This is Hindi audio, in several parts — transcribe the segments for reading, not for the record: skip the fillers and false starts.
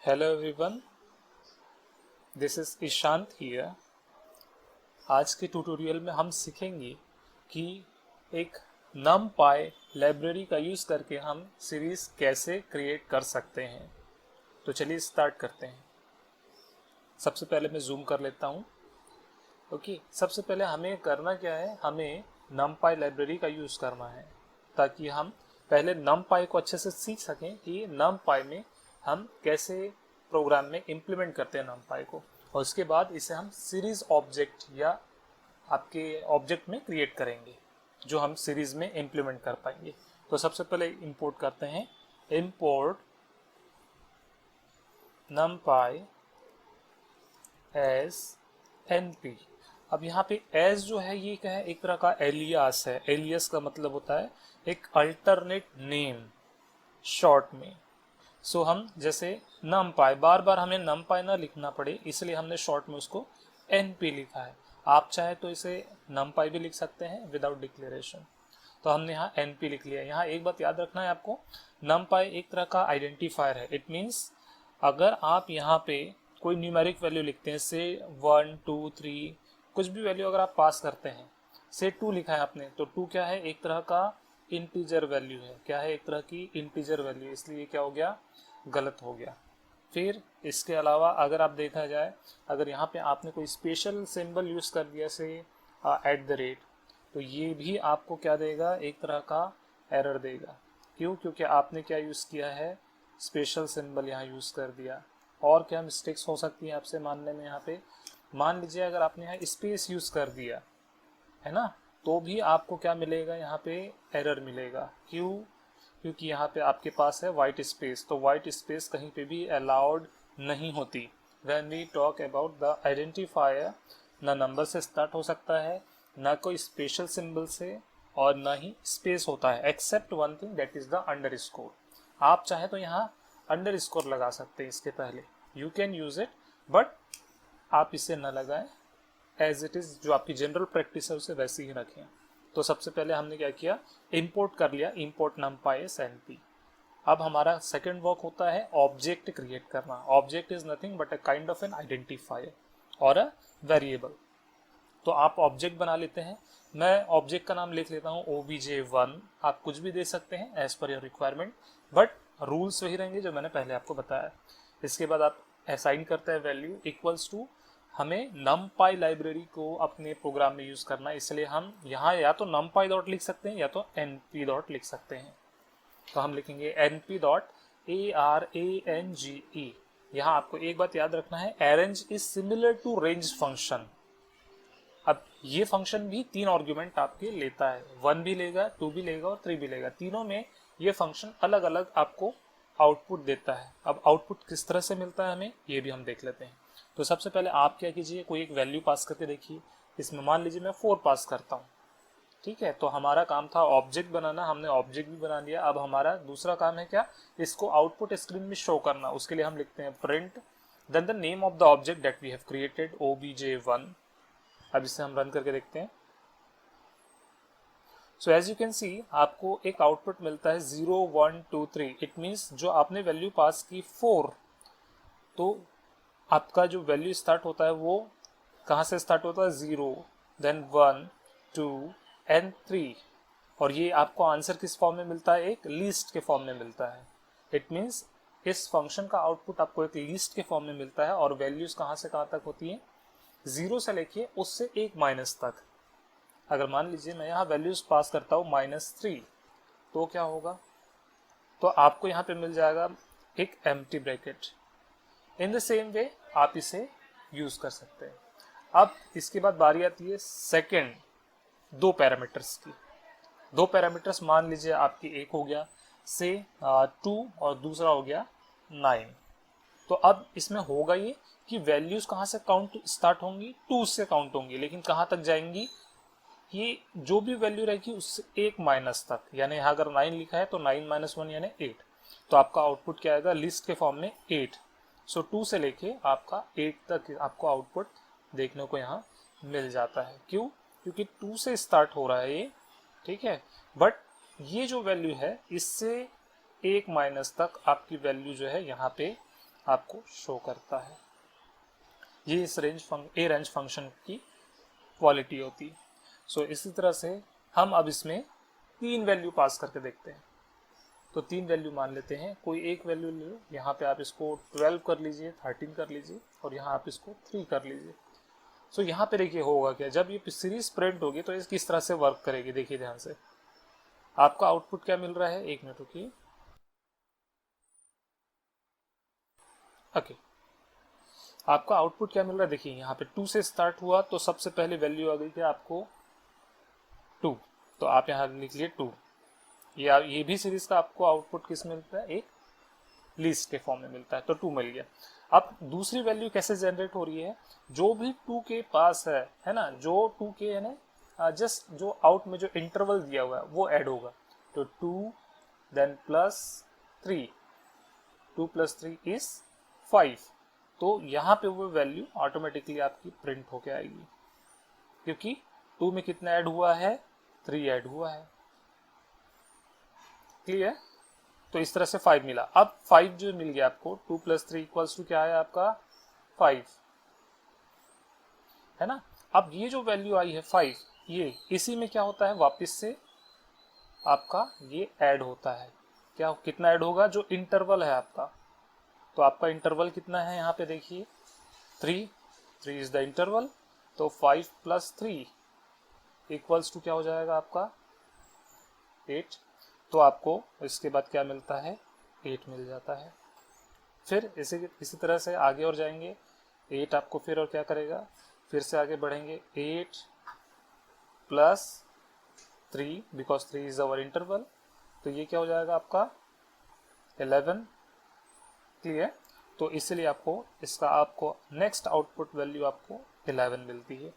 Hello everyone, this is Ishant here. आज के ट्यूटोरियल में हम सीखेंगे कि एक numpy लाइब्रेरी का यूज़ करके हम सीरीज कैसे क्रिएट कर सकते हैं। तो चलिए स्टार्ट करते हैं। सबसे पहले मैं जूम कर लेता हूँ। ओके, सबसे पहले हमें करना क्या है, हमें numpy लाइब्रेरी का यूज़ करना है ताकि हम पहले numpy को अच्छे से सीख सकें कि numpy में हम कैसे प्रोग्राम में इम्प्लीमेंट करते हैं numpy को, और उसके बाद इसे हम सीरीज ऑब्जेक्ट या आपके ऑब्जेक्ट में क्रिएट करेंगे जो हम सीरीज में इम्प्लीमेंट कर पाएंगे। तो सबसे पहले इंपोर्ट करते हैं, इंपोर्ट numpy एज np। अब यहाँ पे एज जो है ये क्या है, एक तरह का एलियास है। एलियास का मतलब होता है एक अल्टरनेट नेम शॉर्ट में। सो हम जैसे numpy, बार बार हमें numpy ना लिखना पड़े इसलिए हमने शॉर्ट में उसको np लिखा है। आप चाहे तो इसे numpy भी लिख सकते हैं विदाउट डिक्लेरेशन। तो हमने यहाँ np लिख लिया। यहाँ एक बात याद रखना है आपको, numpy एक तरह का आइडेंटिफायर है। इट मीन्स अगर आप यहाँ पे कोई न्यूमेरिक वैल्यू लिखते हैं, से 1 2 3 कुछ भी वैल्यू अगर आप पास करते हैं, से 2 लिखा है आपने, तो 2 क्या है, एक तरह का इंटीजर वैल्यू है। क्या है, एक तरह की इंटीजर वैल्यू, इसलिए क्या हो गया, गलत हो गया। फिर इसके अलावा अगर आप देखा जाए, अगर यहाँ पे आपने कोई स्पेशल सिंबल यूज़ कर दिया से @ तो ये भी आपको क्या देगा, एक तरह का एरर देगा। क्यों? क्योंकि आपने क्या यूज़ किया है, स्पेशल सिंबल यहाँ यूज़ कर दिया। और क्या मिस्टेक्स हो सकती है आपसे मानने में, यहाँ पे मान लीजिए अगर आपने यहाँ स्पेस यूज़ कर दिया है ना, तो भी आपको क्या मिलेगा, यहाँ पे एरर मिलेगा। क्यों? क्योंकि यहाँ पे आपके पास है वाइट स्पेस, तो वाइट स्पेस कहीं पे भी अलाउड नहीं होती। When we talk about the identifier, ना नंबर से स्टार्ट हो सकता है, ना कोई स्पेशल सिंबल से, और ना ही स्पेस होता है, except one thing, that is the underscore. आप चाहे तो यहाँ अंडरस्कोर लगा सकते हैं इसके पहले, you can use it, but आप इसे न लगाएं। एज इट इज जो आपकी जनरल प्रैक्टिस है उसे वैसे ही रखें। तो सबसे पहले हमने क्या किया, इंपोर्ट कर लिया, इंपोर्ट numpy np। अब हमारा सेकंड वर्क होता है ऑब्जेक्ट क्रिएट करना। Object is nothing but a kind of N identifier और अ वेरिएबल। तो आप ऑब्जेक्ट बना लेते हैं। मैं ऑब्जेक्ट का नाम लिख लेता हूँ obj1। आप कुछ भी दे सकते हैं as per your requirement, but rules वही रहेंगे जो मैंने पहले आपको बताया। इसके बाद आप असाइन करते हैं वैल्यू इक्वल्स टू, हमें numpy लाइब्रेरी को अपने प्रोग्राम में यूज करना है, इसलिए हम यहाँ या तो numpy डॉट लिख सकते हैं या तो np डॉट लिख सकते हैं। तो हम लिखेंगे np डॉट arrange। यहाँ आपको एक बात याद रखना है, arrange is similar to range function. अब ये फंक्शन भी 3 आर्ग्यूमेंट आपके लेता है, 1 भी लेगा, 2 भी लेगा और 3 भी लेगा। तीनों में ये फंक्शन अलग अलग आपको आउटपुट देता है। अब आउटपुट किस तरह से मिलता है हमें, ये भी हम देख लेते हैं। तो सबसे पहले आप क्या कीजिए, कोई एक वैल्यू पास करके देखिए। इसमें मान लीजिए मैं 4 पास करता हूँ, ठीक है। तो हमारा काम था ऑब्जेक्ट बनाना, हमने ऑब्जेक्ट भी बना लिया। अब हमारा दूसरा काम है क्या, इसको आउटपुट स्क्रीन में शो करना। उसके लिए हम लिखते हैं print then the name of the object that we have created, obj1। अब इसे हम रन करके देखते हैं। So as you can see आपको एक आउटपुट मिलता है 0 1 2 3। इट मीन्स जो आपने वैल्यू पास की 4, तो आपका जो वैल्यू स्टार्ट होता है वो कहाँ से स्टार्ट होता है, 0 देन 1 2 एंड 3। और ये आपको आंसर किस फॉर्म में मिलता है, एक लिस्ट के फॉर्म में मिलता है। इट मीन्स इस फंक्शन का आउटपुट आपको एक लिस्ट के फॉर्म में मिलता है, और वैल्यूज कहाँ से कहाँ तक होती है, 0 से लेके उससे 1 माइनस तक। अगर मान लीजिए मैं यहाँ वैल्यूज पास करता हूँ -3, तो क्या होगा, तो आपको यहाँ पे मिल जाएगा एक empty bracket. In the same way आप इसे यूज कर सकते हैं। अब इसके बाद बारी आती है सेकेंड 2 पैरामीटर्स की। 2 पैरामीटर्स मान लीजिए आपकी, एक हो गया से 2 और दूसरा हो गया 9। तो अब इसमें होगा ये कि वैल्यूज कहाँ से काउंट स्टार्ट होंगी, 2 से काउंट होंगी, लेकिन कहाँ तक जाएंगी, ये जो भी वैल्यू रहेगी उससे 1 माइनस तक। यानी यहाँ अगर 9 लिखा है तो 9 - 1 यानी 8। तो आपका आउटपुट क्या आएगा, लिस्ट के फॉर्म में 8। सो 2 से लेके आपका 8 तक आपको आउटपुट देखने को यहाँ मिल जाता है। क्यों? क्योंकि 2 से स्टार्ट हो रहा है ये, ठीक है। बट ये जो वैल्यू है इससे 1 माइनस तक आपकी वैल्यू जो है यहाँ पे आपको शो करता है। ये इस रेंज फंक्शन की क्वालिटी होती है। सो इसी तरह से हम अब इसमें 3 वैल्यू पास करके देखते हैं। तो 3 वैल्यू मान लेते हैं, कोई एक वैल्यू ले लो, यहाँ पे आप इसको 12 कर लीजिए, 13 कर लीजिए, और यहाँ आप इसको 3 कर लीजिए। सो यहाँ पे देखिए होगा क्या, जब ये सीरीज प्रिंट होगी तो ये किस तरह से वर्क करेगी, देखिए ध्यान से। आपका आउटपुट क्या मिल रहा है, 1 मिनट रुकिए। ओके, आपका आउटपुट क्या मिल रहा है, देखिए यहाँ पे 2 से स्टार्ट हुआ तो सबसे पहले वैल्यू आ गई क्या आपको 2, तो आप यहाँ लिख लिए 2। ये भी सीरीज का आपको आउटपुट किस में मिलता है, एक लिस्ट के फॉर्म में मिलता है, तो 2 मिल गया। अब दूसरी वैल्यू कैसे जनरेट हो रही है, जो भी 2 के पास है ना, जो 2 के है ना, जस्ट जो आउट में जो इंटरवल दिया हुआ है वो ऐड होगा, तो 2 देन प्लस 3, 2 प्लस 3 इज 5। तो यहाँ पे वो वैल्यू ऑटोमेटिकली आपकी प्रिंट होके आएगी, क्योंकि 2 में कितना ऐड हुआ है, 3 ऐड हुआ है। क्लियर? तो इस तरह से 5 मिला। अब 5 जो मिल गया आपको, 2 प्लस 3 इक्वल्स टू क्या है आपका 5, है ना। अब ये जो वैल्यू आई है 5, ये इसी में क्या होता है, वापस से आपका ये ऐड होता है। क्या कितना ऐड होगा, जो इंटरवल है आपका, तो आपका इंटरवल कितना है यहाँ पे देखिए 3 इज द इंटरवल, तो 5 प्लस 3 इक्वल्स टू क्या हो जाएगा आपका 8। तो आपको इसके बाद क्या मिलता है, 8 मिल जाता है। फिर इसी तरह से आगे और जाएंगे, 8 आपको फिर और क्या करेगा, फिर से आगे बढ़ेंगे, 8 plus 3 because 3 is our interval, तो ये क्या हो जाएगा आपका 11। क्लियर? तो इसलिए आपको नेक्स्ट आउटपुट वैल्यू आपको 11 मिलती है।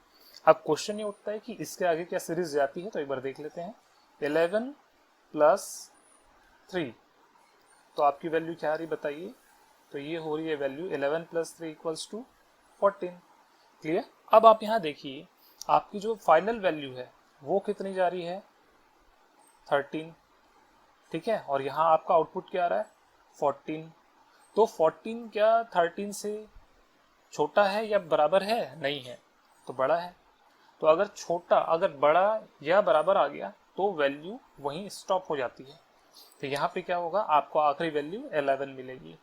अब क्वेश्चन ये उठता है कि इसके आगे क्या सीरीज जाती है, तो एक बार देख लेते हैं। 11 प्लस 3, तो आपकी वैल्यू क्या आ रही बताइए, तो ये हो रही है value 11 plus 3 equals to 14। Clear? अब आप यहाँ देखिए, आपकी जो फाइनल वैल्यू है वो कितनी जा रही है 13, ठीक है, और यहाँ आपका आउटपुट क्या आ रहा है 14। तो 14 क्या 13 से छोटा है या बराबर है, नहीं है, तो बड़ा है। तो अगर बड़ा या बराबर आ गया तो वैल्यू वहीं स्टॉप हो जाती है। तो यहाँ पे क्या होगा, आपको आखिरी वैल्यू 11 मिलेगी।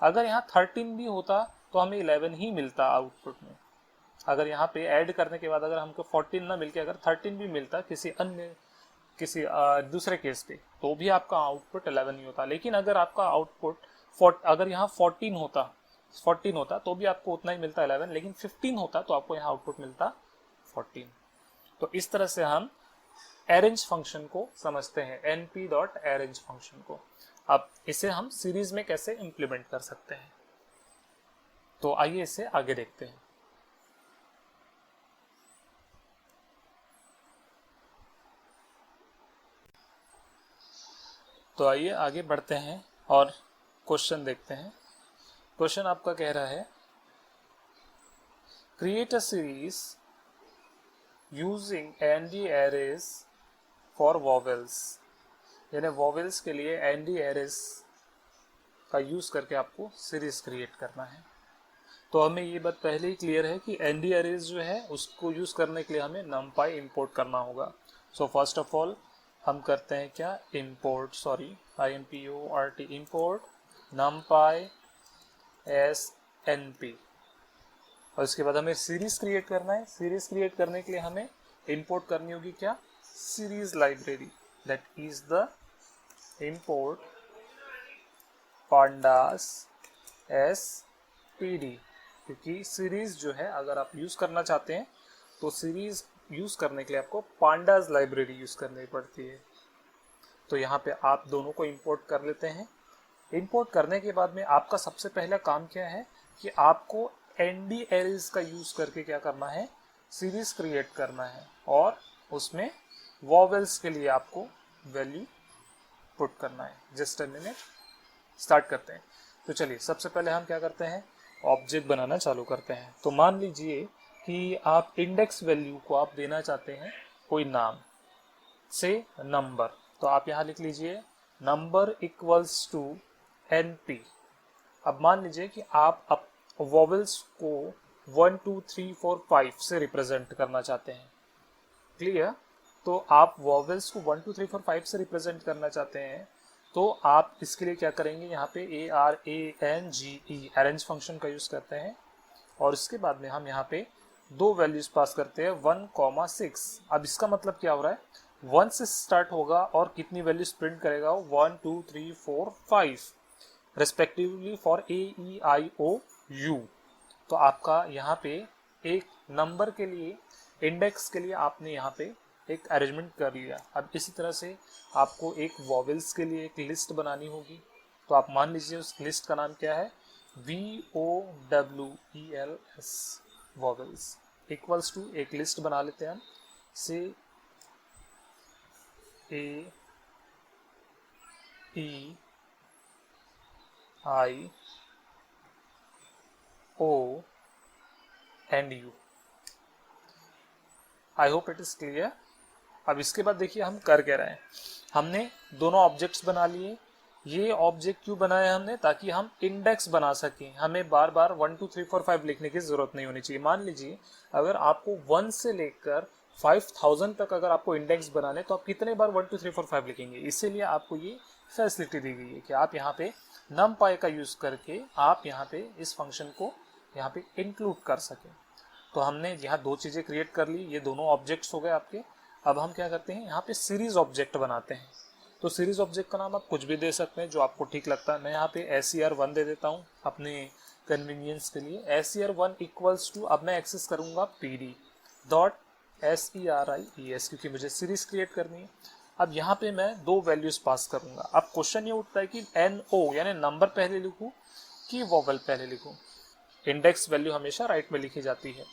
अगर यहाँ 13 भी होता तो हमें 11 ही मिलता आउटपुट में। अगर यहाँ पे ऐड करने के बाद अगर हमको 14 ना मिलके अगर 13 भी मिलता किसी दूसरे केस पे, तो भी आपका आउटपुट 11 ही होता। लेकिन अगर आपका आउटपुट अगर यहाँ 14 होता तो भी आपको उतना ही मिलता 11, लेकिन 15 होता तो आपको यहाँ आउटपुट मिलता 14। तो इस तरह से हम अरेंज फंक्शन को समझते हैं, np.arrange फंक्शन को। अब इसे हम सीरीज में कैसे इंप्लीमेंट कर सकते हैं, तो आइए इसे आगे देखते हैं। तो आइए आगे बढ़ते हैं और क्वेश्चन देखते हैं। क्वेश्चन आपका कह रहा है, create a series using ND arrays for vowels, यानी वॉवेल्स के लिए एनडी एरेज का यूज करके आपको सीरीज क्रिएट करना है। तो हमें ये बात पहले ही क्लियर है कि एनडी एरेज जो है उसको यूज करने के लिए हमें numpy इंपोर्ट करना होगा। सो फर्स्ट ऑफ ऑल हम करते हैं क्या, import numpy snp, और उसके बाद हमें सीरीज क्रिएट करना है। सीरीज क्रिएट करने के लिए हमें इंपोर्ट करनी होगी क्या, series library, that is the import pandas spd, क्योंकि सीरीज जो है अगर आप यूज करना चाहते हैं तो सीरीज यूज करने के लिए आपको पांडाज लाइब्रेरी यूज करनी पड़ती है। तो यहाँ पे आप दोनों को इंपोर्ट कर लेते हैं। इंपोर्ट करने के बाद में आपका सबसे पहला काम क्या है कि आपको एनडी एरेज का यूज करके क्या करना है, सीरीज क्रिएट करना है, और उसमें वॉवेल्स के लिए आपको वैल्यू पुट करना है। जस्ट अ मिनट, स्टार्ट करते हैं। तो चलिए सबसे पहले हम क्या करते हैं, ऑब्जेक्ट बनाना चालू करते हैं। तो मान लीजिए कि आप इंडेक्स वैल्यू को आप देना चाहते हैं कोई नाम से नंबर, तो आप यहाँ लिख लीजिए नंबर इक्वल्स टू np, अब मान लीजिए कि आप वॉवेल्स को 1 2 3 4 5 से रिप्रेजेंट करना चाहते हैं, क्लियर। तो आप वॉवेल्स को 1 2 3 4 5 से रिप्रेजेंट करना चाहते हैं, तो आप इसके लिए क्या करेंगे, यहाँ पे ARANGE अरेंज फंक्शन का यूज करते हैं, और उसके बाद में हम यहाँ पे दो वैल्यूज पास करते हैं 1,6। अब इसका मतलब क्या हो रहा है, 1 से स्टार्ट होगा और कितनी वैल्यूज प्रिंट करेगा, 1 2 3 4 5 रेस्पेक्टिवली फॉर AEIOU। तो आपका यहाँ पे एक नंबर के लिए, इंडेक्स के लिए आपने यहाँ पे एक अरेंजमेंट कर लिया। अब इसी तरह से आपको एक वॉवेल्स के लिए एक लिस्ट बनानी होगी। तो आप मान लीजिए उस लिस्ट का नाम क्या है, VOWELS, वॉवेल्स इक्वल्स टू, एक लिस्ट बना लेते हैं हम, से AEIO and U। I hope it is clear. अब इसके बाद देखिए हम कर क्या रहे हैं, हमने दोनों ऑब्जेक्ट्स बना लिए। ये ऑब्जेक्ट क्यों बनाए हमने, ताकि हम इंडेक्स बना सकें, हमें बार बार 1 2 3 4 5 लिखने की जरूरत नहीं होनी चाहिए। मान लीजिए अगर आपको 1 से लेकर 5000 तक अगर आपको इंडेक्स बनाने, तो आप कितने बार 1 2 3 4 5 लिखेंगे। इसीलिए आपको ये फैसिलिटी दी गई है कि आप यहाँ पे numpy का यूज करके आप यहाँ पे इस फंक्शन को यहाँ पे इंक्लूड कर सकें। तो हमने यहाँ दो चीजें क्रिएट कर ली, ये दोनों ऑब्जेक्ट्स हो गए आपके। अब हम क्या करते हैं, यहाँ पे सीरीज ऑब्जेक्ट बनाते हैं। तो सीरीज ऑब्जेक्ट का नाम आप कुछ भी दे सकते हैं जो आपको ठीक लगता है। मैं यहाँ पे SCR1 दे देता हूँ अपने कन्वीनियंस के लिए। SCR1 इक्वल्स टू, अब मैं एक्सेस करूंगा PD डॉट SERIES, क्योंकि मुझे सीरीज क्रिएट करनी है। अब यहाँ पे मैं दो वैल्यूज पास करूंगा। अब क्वेश्चन ये उठता है कि NO यानी नंबर पहले लिखूं कि वॉवल पहले लिखूं। इंडेक्स वैल्यू हमेशा राइट में लिखी जाती है,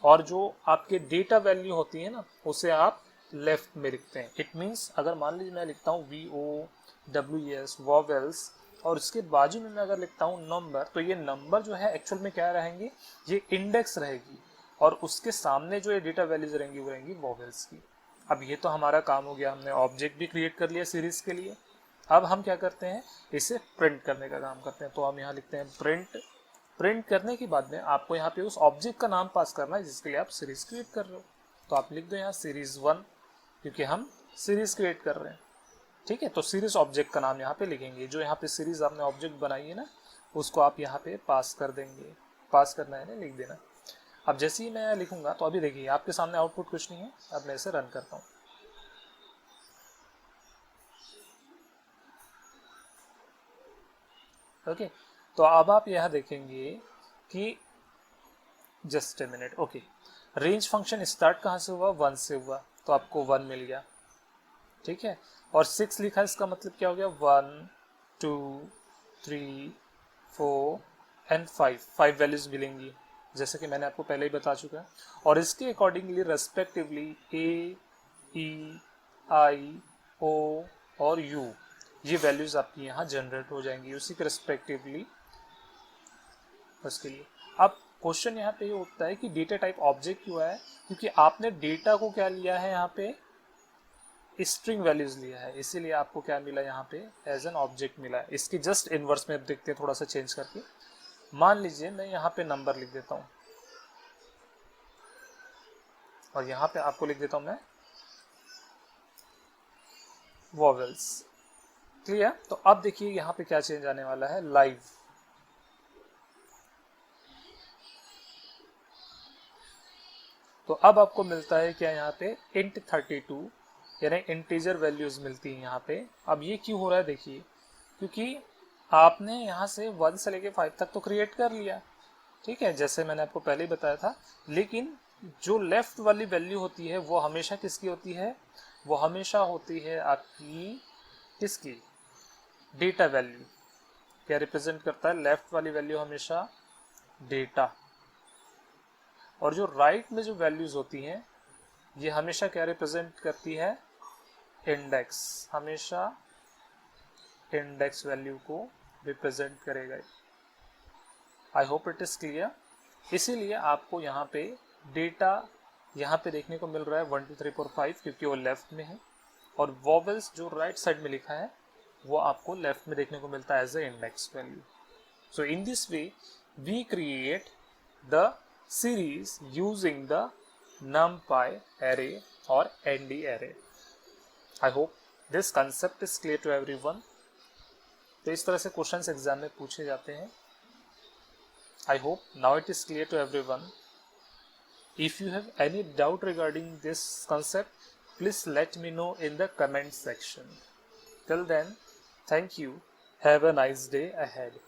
और जो आपके डेटा वैल्यू होती है ना, उसे आप लेफ्ट में लिखते हैं। इट मीन्स अगर मान लीजिए मैं लिखता हूँ VOWES वॉवेल्स, और इसके बाजू में मैं अगर लिखता हूँ नंबर, तो ये नंबर जो है एक्चुअल में क्या रहेंगे, ये इंडेक्स रहेगी, और उसके सामने जो ये डेटा वैल्यूज रहेंगी वो रहेंगी वॉवेल्स की। अब ये तो हमारा काम हो गया, हमने ऑब्जेक्ट भी क्रिएट कर लिया सीरीज के लिए। अब हम क्या करते हैं, इसे प्रिंट करने का काम करते हैं। तो हम यहाँ लिखते हैं प्रिंट करने के बाद में आपको यहाँ पे उस ऑब्जेक्ट का नाम पास करना है जिसके लिए आप सीरीज क्रिएट कर रहे हो। तो आप लिख दो यहाँ series1, क्योंकि हम सीरीज क्रिएट कर रहे हैं। ठीक है, तो सीरीज ऑब्जेक्ट का नाम यहाँ पे लिखेंगे। जो यहाँ पे सीरीज आपने ऑब्जेक्ट बनाई है ना, उसको आप यहाँ पे पास कर देंगे। पास करना है ना, लिख देना। अब जैसे ही मैं लिखूंगा, तो अभी देखिए आपके सामने आउटपुट कुछ नहीं है। अब मैं इसे रन करता हूँ। ओके, तो अब आप यह देखेंगे कि just a minute, okay, range function start कहाँ से हुआ, 1 से हुआ, तो आपको 1 मिल गया। ठीक है, और 6 लिखा है, इसका मतलब क्या हो गया, 1 2 3 4 एंड 5 वैल्यूज मिलेंगी, जैसे कि मैंने आपको पहले ही बता चुका है। और इसके अकॉर्डिंगली रेस्पेक्टिवली AEIO और U, ये वैल्यूज आपकी यहाँ जनरेट हो जाएंगी उसी के रेस्पेक्टिवली उसके लिए। अब क्वेश्चन यहाँ पे ये उठता है कि डेटा टाइप ऑब्जेक्ट क्यों है, क्योंकि आपने डेटा को क्या लिया है, यहाँ पे स्ट्रिंग वैल्यूज लिया है, इसीलिए आपको क्या मिला यहाँ पे, एज एन ऑब्जेक्ट मिला है। इसकी जस्ट इनवर्स में अब देखते हैं थोड़ा सा चेंज करके। मान लीजिए मैं यहाँ पे नंबर लिख देता हूँ, और यहाँ पे आपको लिख देता हूँ मैं वॉवेल्स। क्लियर। तो अब देखिए यहाँ पे क्या चेंज आने वाला है, लाइव। तो अब आपको मिलता है क्या, यहाँ पे int 32 यानी इंटीजर वैल्यूज मिलती है यहाँ पे। अब ये क्यों हो रहा है, देखिए, क्योंकि आपने यहाँ से 1 से लेके 5 तक तो क्रिएट कर लिया, ठीक है, जैसे मैंने आपको पहले ही बताया था। लेकिन जो लेफ्ट वाली वैल्यू होती है वो हमेशा किसकी होती है, वो हमेशा होती है आपकी किसकी, डेटा वैल्यू। क्या रिप्रेजेंट करता है, लेफ्ट वाली वैल्यू हमेशा डेटा, और जो राइट में जो वैल्यूज होती हैं ये हमेशा क्या रिप्रेजेंट करती है, इंडेक्स, हमेशा इंडेक्स वैल्यू को रिप्रेजेंट करेगा। I hope it is clear. इसीलिए आपको यहाँ पे डेटा यहाँ पे देखने को मिल रहा है 1 2 3 4 5, क्योंकि वो लेफ्ट में है, और वॉवेल्स जो राइट साइड में लिखा है वो आपको लेफ्ट में देखने को मिलता है as a index value. So in this way, we create the series using the NumPy array or ND array. I hope this concept is clear to everyone. तो इस तरह से क्वेश्चंस एग्जाम में पूछे जाते हैं. I hope now it is clear to everyone. If you have any doubt regarding this concept, please let me know in the comment section. Till then, thank you. Have a nice day ahead.